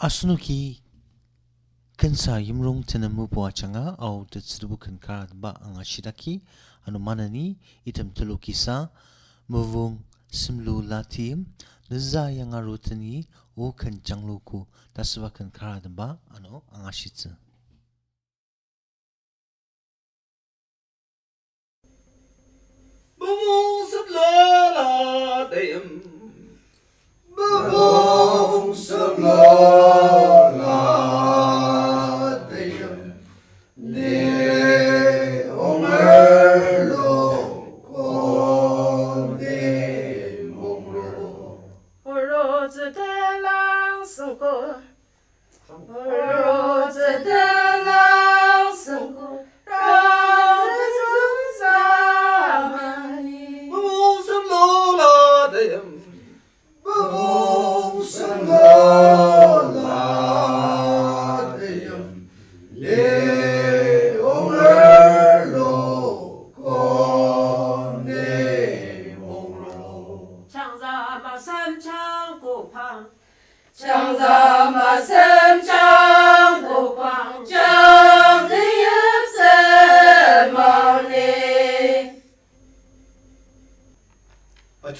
Asnuki kansa yimrong tenamu puachanga au tetsibu kankara ba anga shidaki anu manani item telu kisa muvung simlu latim nza yang arutani o kanjangluku taswa kankara ba anu anga shitsu muvung simla latim muvung simla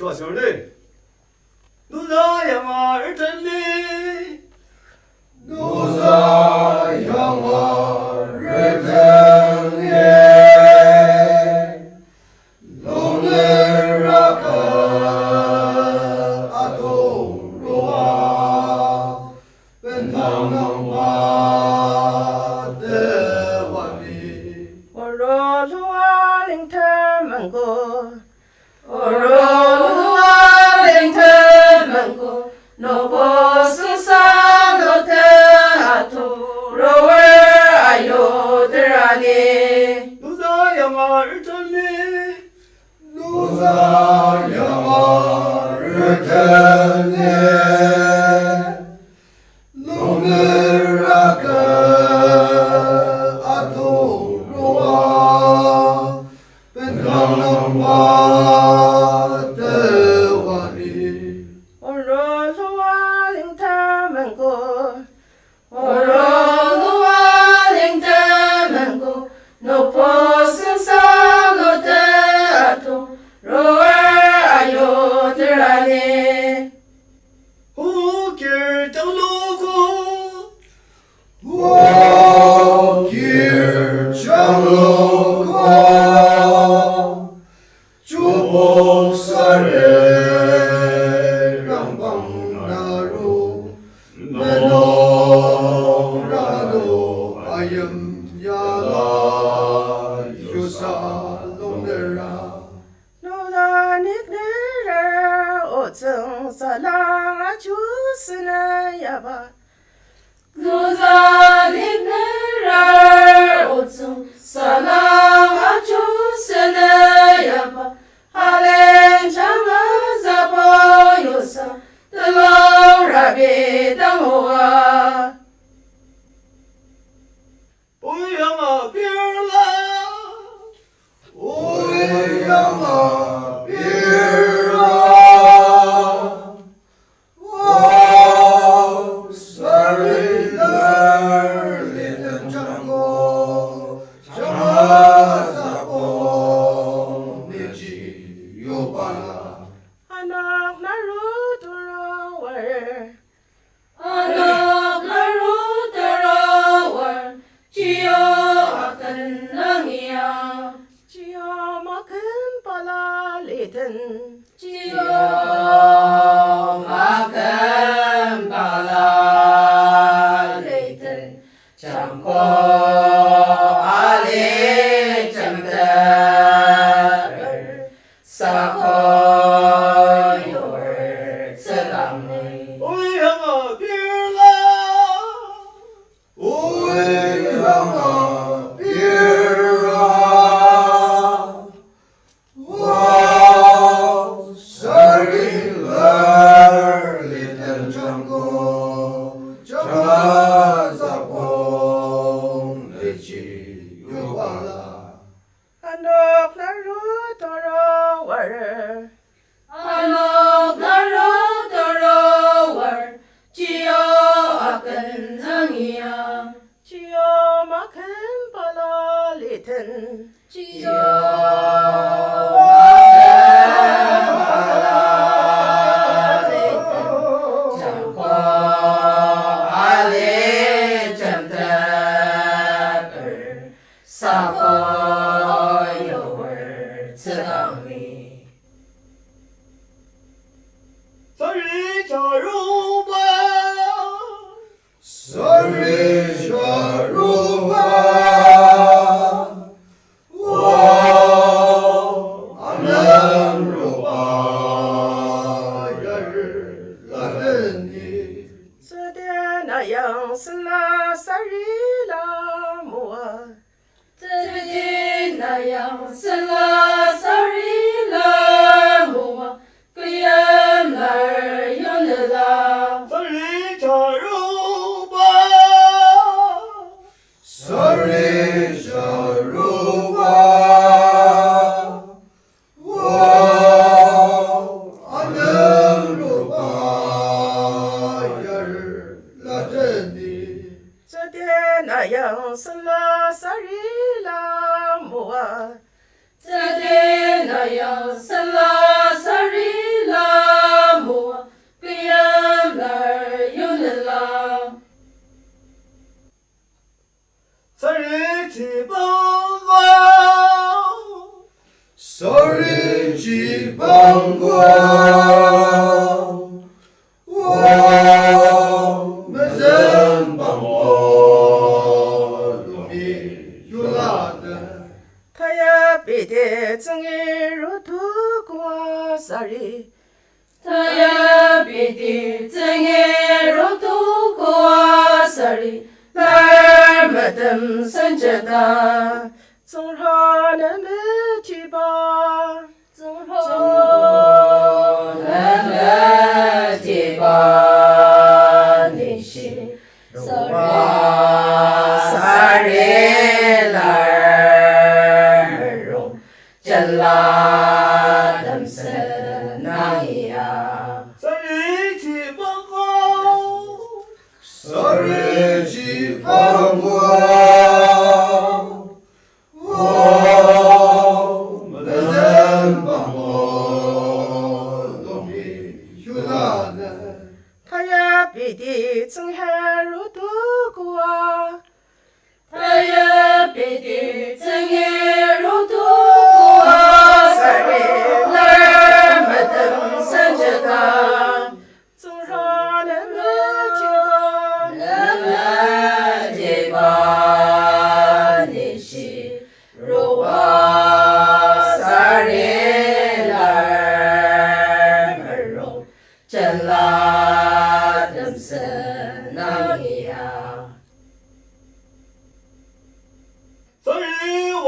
좋아서네 누사 양화를 듣니 누사 양화를 듣니 너를 아까 아도로와 벤당남와 대와니 오로로와 링터만고 누사 양화를 듣니 누사 양화를 듣니 너를 아까 아도로와 벤让我的话里，我若路啊领他们过，我若路啊领他们过，诺波身上诺的阿图，若尔阿尤的拉呢，我给的路过，我给将路过，就不杀人，让帮那路，门罗拉路，阿音呀啦，有啥弄的啦？诺达尼格尔我曾萨拉阿朱斯那亚巴。Nuzalik nerar otsum salam achu senayapa halen changa zapa yosa telong rabi dangwa 不要马边啦，不要马边啊！我 sorry 的脸上过，什么啥过，年纪又半了。 anak naruturawar anak naruturawar Ciyo akan nangiya Ciyo makan palalitan Ciyo makan palalitan Jamko ali jamdar Sako yor tsegamni 不要马边啦，不要马边啊！我 sorry 了，脸上过，什么啥过，年纪又半了。 Anak naruturawar Anak naruturawar Ciyo akan nangiya Ciyo makan palalitan Ciyo makan palalitan Jamko ali jamdar Sako yor tsegamni sorry 加入吧，sorry 加入吧，我能入吧，也是拉着你。 Sedya na yang sena sarila mua Sedya na yang sena sarila mua Kuyam lar yunela sorry 加入吧，sorry 加入吧，我能入吧，也是拉着你。 Sedya na yang sena sarila mua Sedya na yang sena sarila mua Kuyam lar yunela sorry 去帮我，sorry 去帮我，我没人帮我，路米有拉的。 Kaya pide tsungi rutu kwa sari Kaya pide tsungi rutu kwa sari Lar madam sanjata Tsungha na metiba Tsungha na metiba Nishi Sari lar Jalla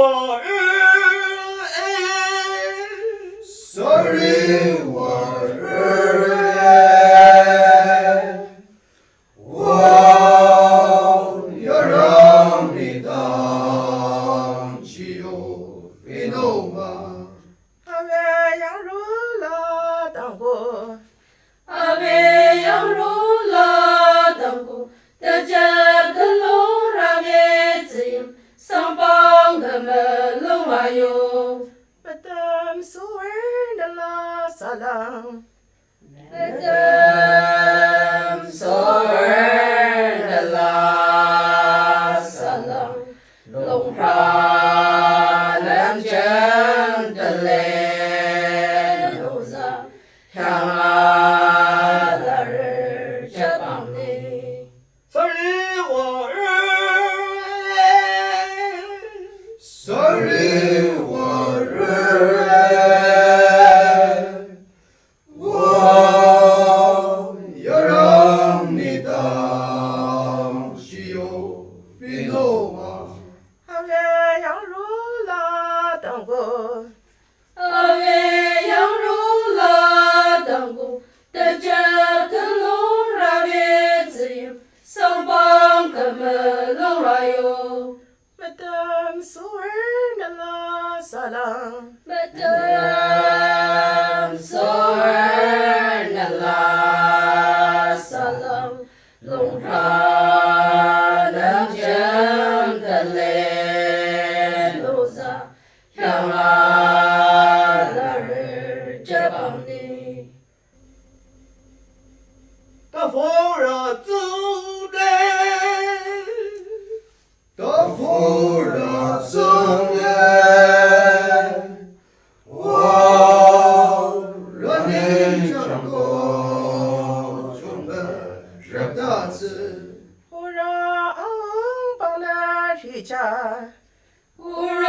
我日，sorry 我日，我要让你当起有别弄吗？阿月羊入了当过，阿月羊入了当过，得着个龙让月子音，上邦个门龙哇哟，不得苏尔的拉萨朗，不得苏尔的拉萨朗，龙哈能真的嘞，路上香啊那日这帮的。sorry 我日，sorry 我日，我要让你当起有别弄吗？阿月羊入了当过，阿月羊入了当过，得着个龙让月子音，上邦个门龙哇哟，不得苏尔的拉萨朗，不得苏尔的拉萨朗，龙哈能真的嘞，路上香啊那日这帮的。大佛儿走嘞，大佛儿走嘞，我让你唱歌，准备热大子，我让帮那人家，我让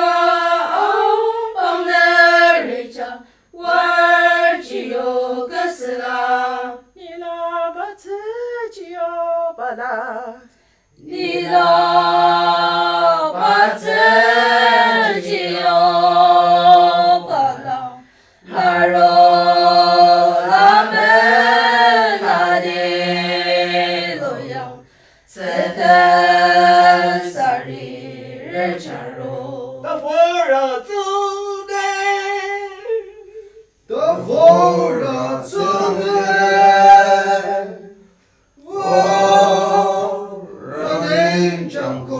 帮那人家，玩只有个事啦，你那把自己要把啦，你那把自己要把啦，那罗拉门那里路样，此等萨里日常路。大佛儿走嘞，大佛儿走嘞，我让你唱歌，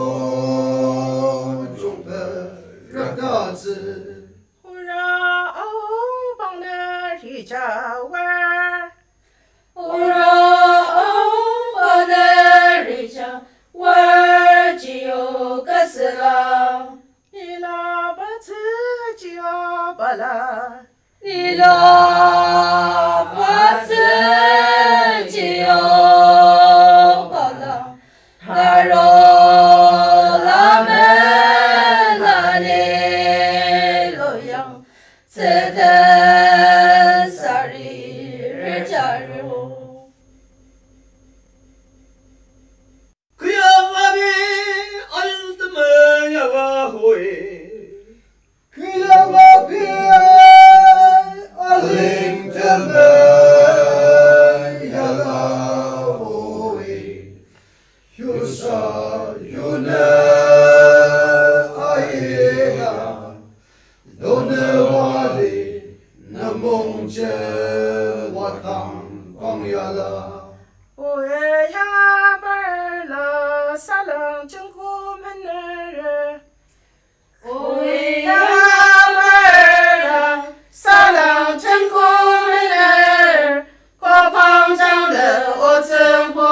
准备热大子，我让帮那人家玩，我让帮那人家玩只有个事啦，你那把自己要把啦，你那把自己要把啦，那罗拉门那里路样，此等萨里日加入。可呀阿比尔的门呀拉回，可呀阿比阿林的门呀拉回，有啥有那爱呀，都能瓦里那梦见我当光呀啦。我也呀巴了萨冷真苦门人，我也呀巴了萨冷真苦门人，过旁张的我曾碰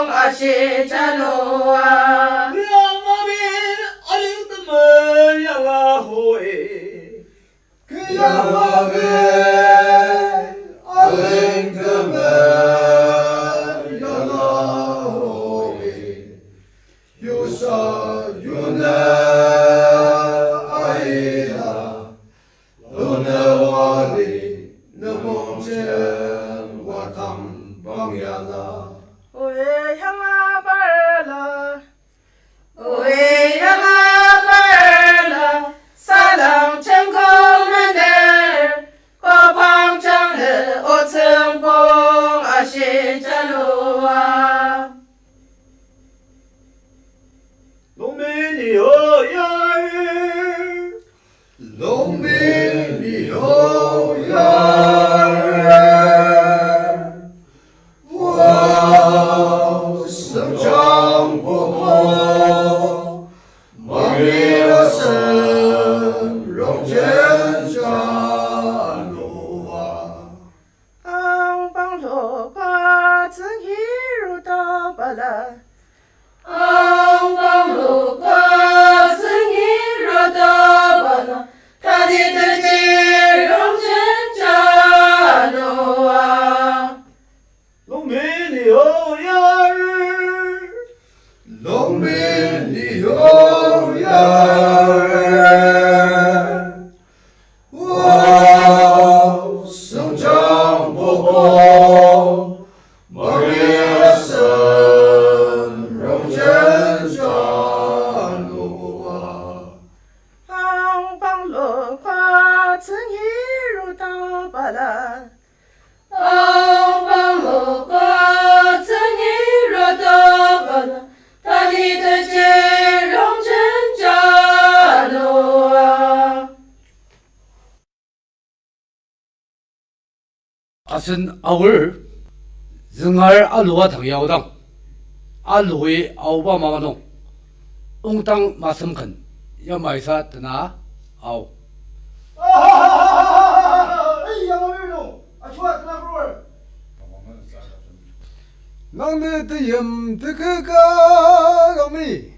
阿西扎路啊。我也呀巴了。为呀巴了，荣天下路啊，昂邦罗瓜子一如刀疤了，昂邦罗瓜子一如刀疤了，他的德基荣天下路啊，农民的后呀儿，农民的后呀儿，我生长不过，我也生荣天下路啊，昂邦罗瓜子一如刀疤了。昂邦罗瓜子一如刀疤了，他的德基荣天下路啊。 아슨 아울 증알 알루와 당야오당 알루의 아우바마마농 웅땅 마슴큰 여마이사 뜨나 아우 哎呀，我儿喽，啊，出来跟他玩儿。 낭네 뜨염 뜨그가 가미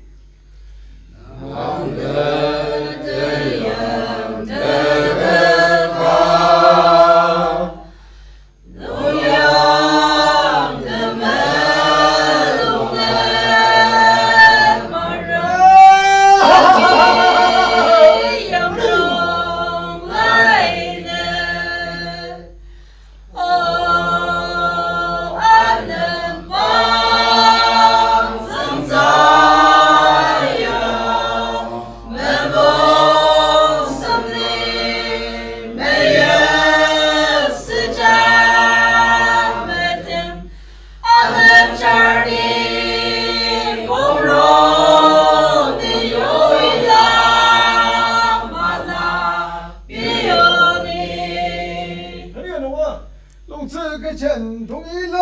롱츠가 전통이라다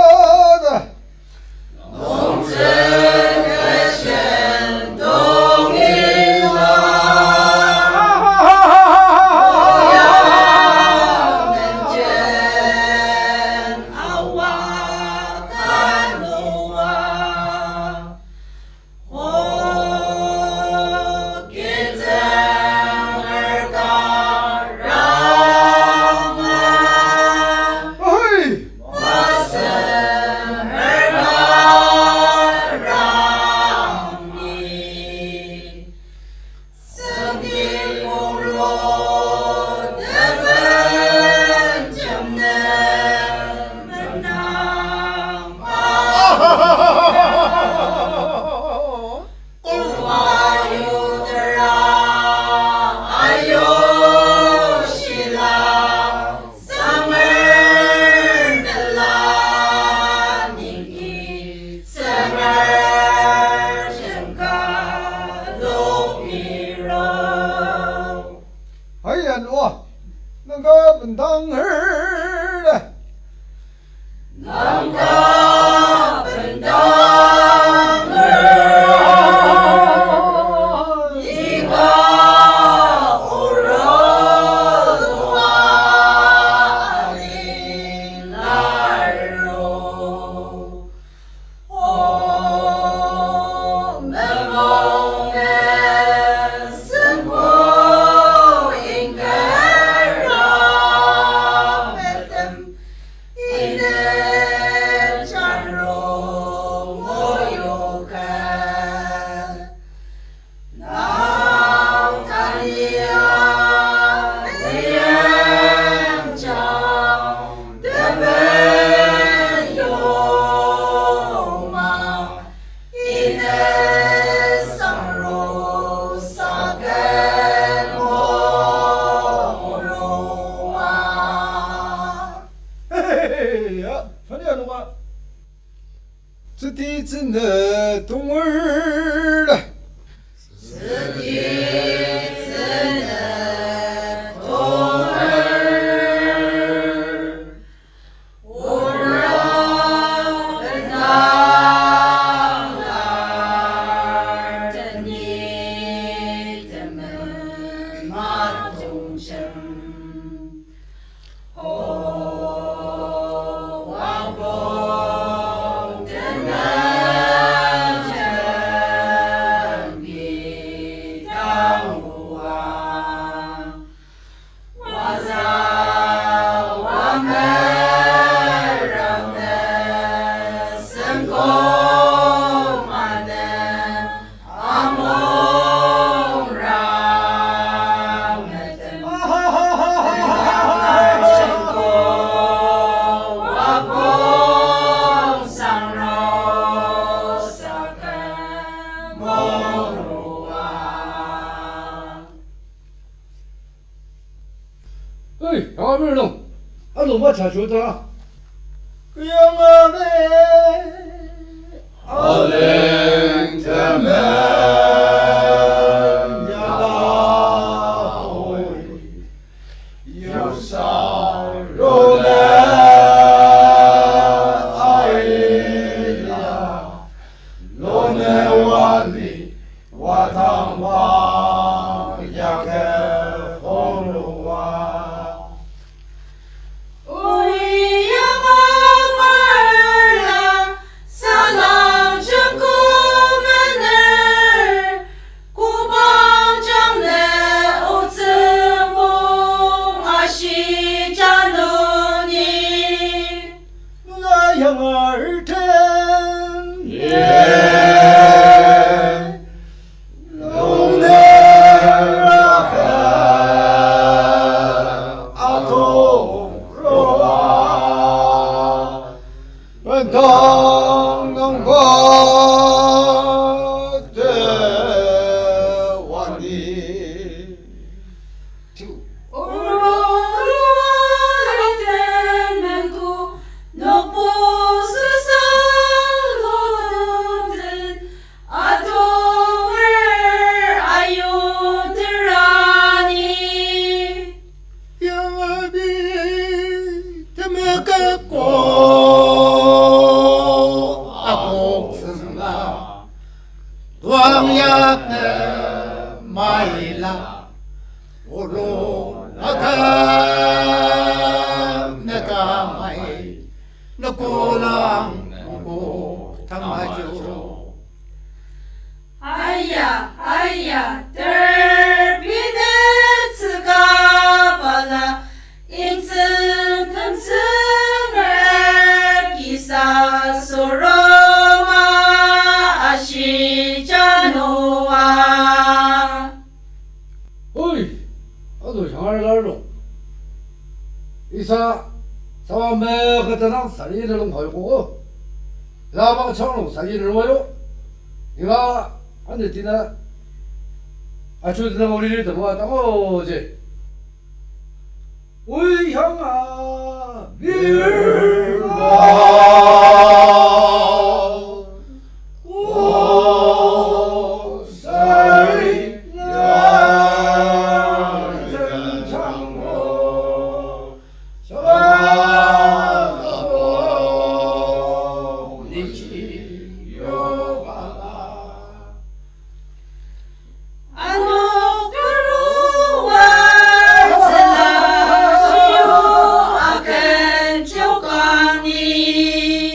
아이야 너가 분당을 남가 분당을 네가 오르와 아닌 날로 오매몽에 승고 스티즈는 동을 马众生，王公的南城比当无王，我造我们让的神空马的阿蒙让的灯。哎，阿妹龙，阿龙把茶说的啊。阿灵的门呀啦，有啥肉呢？哎呀，罗呢瓦里瓦汤巴呀个红路啊。乌依呀玛尔拉，萨朗真古门儿，古邦张的乌兹蒙阿西扎努尼。那样儿真龙的阿头罗啊，当当巴的瓦尼。yang abi temaga ko ako sanga tuang yak na maila uro agam na kamay nakulang ko tamajo 哎呀哎呀，嘚儿比的自嘎巴拉，因此能自儿吉萨索罗玛阿西扎努啊。哎，阿都想二老龙，伊啥啥没和这趟生意的龙跑过，那帮长龙生意的我哟，你看。俺这今天，啊，就是那我的怎么当我这，为乡啊，明儿个，我谁呀？人唱我，小阿婆，你去有吧啦？你。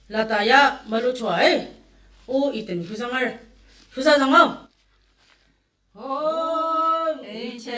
라타야 말로 좋아해. 오 이땐 휴사장어. 이제